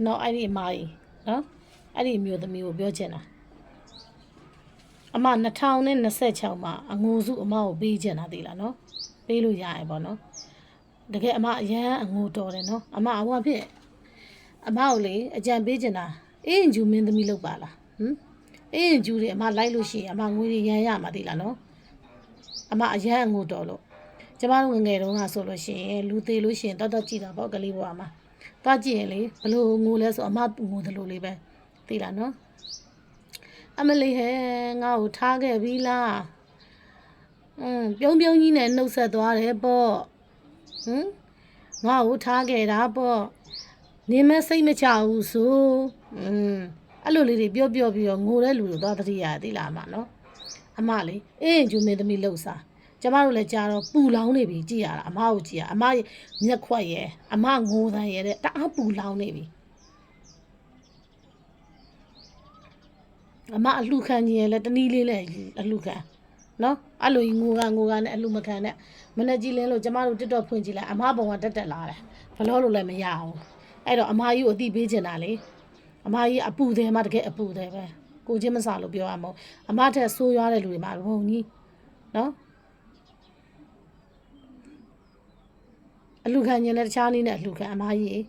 နော်အဲ့ဒီအမကြီးနော်အဲ့ဒီမျိုးသမီးကိုပြောချင်တာအမ2026မှာအငိုစုအမကိုပေးချင်တာသိလားနော်ပေးလို့ရရပေါ့နော်တကယ်အမအရန်အငိုတော်တယ်နော်အမအဝဖြစ်အမကိုလေအကြံပေးချင်တာအေးရင်ကျူမင်းသမီးလောက်ပါလားအေးရင်ကျူတွေအမလိုက်လို့ရှိရင်အမငွေတွေရန်ရမှာသိလားနော်အမအရန်အငိုတော်လို့ကျမတို့ငယ်တုန်းကဆိုလို့ရှိရင်လူသေးလို့ရှိရင်တော်ကြည့်တာပေါ့ကလေးဘွားမှာသွားကြည့်ရင်လေဘလို့ငိုလဲဆိုအမငိုတယ်လို့လေးပဲသိလားနော်အမလေးဟဲ့ငါ့ကိုထားခဲ့ပြီလားပြုံးကြီးနဲ့နှုတ်ဆက်သွားတယ်ပေါ့ငါ့ကိုထားခဲ့တာပေါ့နင်းမစိတ်မချဘူးဆိုအဲ့လိုလေးတွေပြောပြီးတော့ငိုတဲ့လူတွေသွားတတိယသိလားအမနော်အမလေးအေးဂျူမင်းသမီးလှုပ်စားကျမတို့လည်းကြာတော့ပူလောင်နေပြီကြည်ရတာအမကိုကြည်ရအမမျက်ခွက်ရဲ့အမငိုတန်းရဲ့တအားပူလောင်နေပြီအမအလှခံကြီးရဲ့လည်းတနည်းလေးလည်းအလှခံနော်အဲ့လိုငိုကနဲ့အလှမခံနဲ့မနေ့ကြီးလင်းလို့ကျမတို့တစ်တော့ဖွင့်ကြည့်လိုက်အမဘုံကတက်လာတယ်ဘလို့လို့လည်းမရအောင်အဲ့တော့အမကြီးကိုအတိပေးချင်တာလေအမကြီးအပူတယ်မှတကယ်အပူတယ်ပဲကိုချင်းမစားလို့ပြောရမို့အမထက်ဆိုးရွားတဲ့လူတွေမှာဘုံကြီးနော်အလှခံရင်လည်းတခြားနည်းနဲ့အလှခံအမကြီး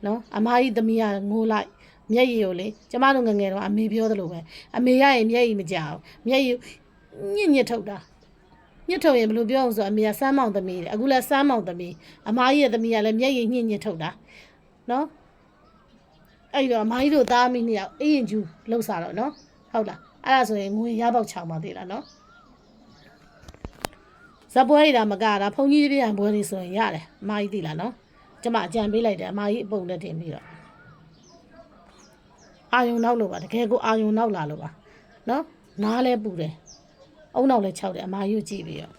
နော်အမကြီးသမီးကငိုလိုက်မျက်ရည်ကိုလေကျမတို့ငငယ်တော့အမေပြောသလိုပဲအမေရရင်မျက်ရည်မကြောက်မျက်ရည်ညစ်ထုတ်တာညစ်ထုတ်ရင်ဘယ်လိုပြောအောင်ဆိုအမေကစမ်းမောင်သမီးတယ်အခုလည်းစမ်းမောင်သမီးအမကြီးရဲ့သမီးကလည်းမျက်ရည်ညစ်ထုတ်တာနော်အဲ့တော့အမကြီးတို့သားမိနှစ်ယောက်အေးရင်ကျူလှုပ်စားတော့နော်ဟုတ်လားအဲ့ဒါဆိုရင်ငွေရပေါက်ချောင်းပါသေးလားနော်ဇပွဲရတာမကတာဖုန်ကြီးပြန်ပွဲတွေဆိုရင်ရတယ်အမကြီးသိလားနော်ကျမအကြံပေးလိုက်တယ်အမကြီးအပုံနဲ့တင်ပြီးတော့အာယုံနောက်လို့ပါတကယ်ကိုအာယုံနောက်လာလို့ပါနော်နားလဲပူတယ်အုံနောက်လဲခြောက်တယ်အမကြီးကိုကြည့်ပြီးတော့